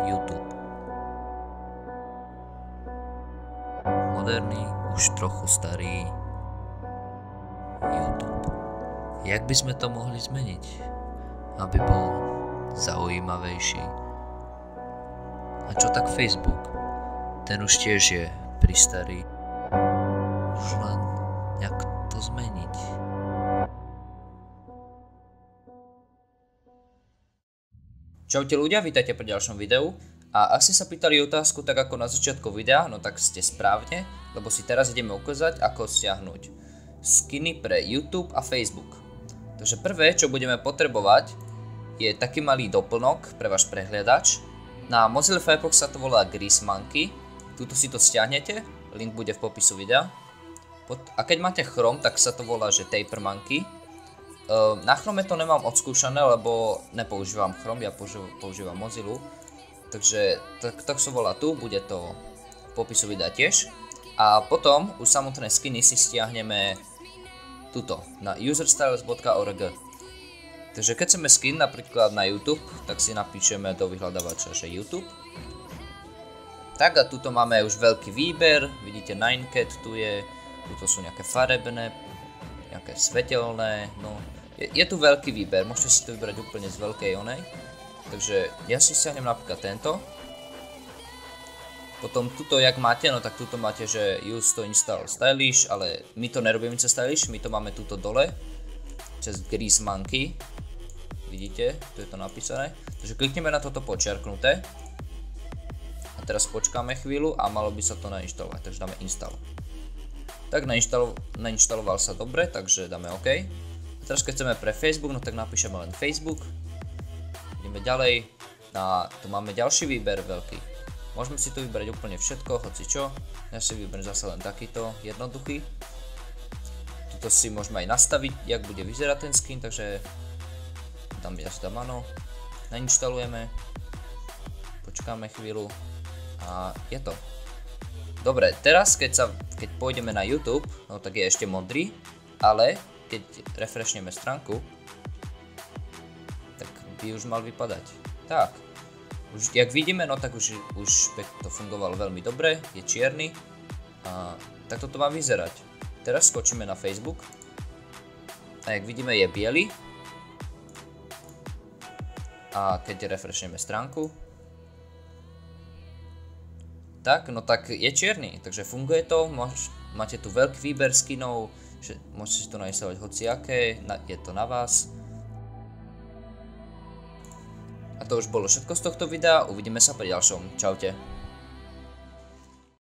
YouTube. Moderný, už trochu starý YouTube. Jak by sme to mohli zmeniť, aby bol zaujímavejší? A čo tak Facebook? Ten už tiež je pristarý. Už len jak to zmeniť? Čaute ľudia, vítajte pri ďalšom videu. A ak ste sa pýtali otázku tak ako na začiatku videa, no tak ste správne, lebo si teraz ideme ukázať, ako stiahnuť skiny pre YouTube a Facebook. Takže prvé, čo budeme potrebovať, je taký malý doplnok pre váš prehliadač. Na Mozilla Firefox sa to volá Grease Monkey. Tuto si to stiahnete, link bude v popisu videa. A keď máte Chrome, tak sa to volá, že Taper Monkey. Na Chrome to nemám odskúšané, lebo nepoužívam Chrome, ja používam Mozilla. Takže tak sa volá tu, bude to v popisu videa tiež. A potom už samotné skiny si stiahneme tuto, na userstyles.org. Takže keď chceme skin napríklad na YouTube, tak si napíšeme do vyhľadávača, že YouTube. Tak a tuto máme už veľký výber, vidíte Ninecat tu je, tuto sú nejaké farebné, nejaké svetelné, no. Je tu veľký výber, môžete si to vybrať úplne z veľkej onej. Takže ja si stiahnem napríklad tento. Potom tuto jak máte, no tak tuto máte, že use to install stylish, ale my to nerobíme cez stylish, my to máme tuto dole. Cez Grease Monkey. Vidíte, tu je to napísané. Takže klikneme na toto počiarknuté. A teraz počkáme chvíľu a malo by sa to nainštalovať, takže dáme install. Tak nainštaloval sa dobre, takže dáme OK. A teraz keď chceme pre Facebook, no tak napíšeme len Facebook. Ideme ďalej, a tu máme ďalší výber veľký. Môžeme si tu vybrať úplne všetko, hoci čo. Ja si vyberiem zase len takýto, jednoduchý. Tuto si môžeme aj nastaviť, jak bude vyzerať ten skin, takže ja si dám áno. Nainštalujeme. Počkáme chvíľu a je to. Dobre, teraz keď pôjdeme na YouTube, no tak je ešte modrý, ale keď refreshneme stránku, by už mal vypadať. Tak, už jak vidíme, no tak už to fungovalo veľmi dobre, je čierny a tak toto má vyzerať. Teraz skočíme na Facebook a jak vidíme je biely a keď refreshneme stránku, tak, no tak je čierny, takže funguje to, máte tu veľký výber skinov, môžete si to nainštalovať hociaké, je to na vás. A to už bolo všetko z tohto videa, uvidíme sa pri ďalšom. Čaute.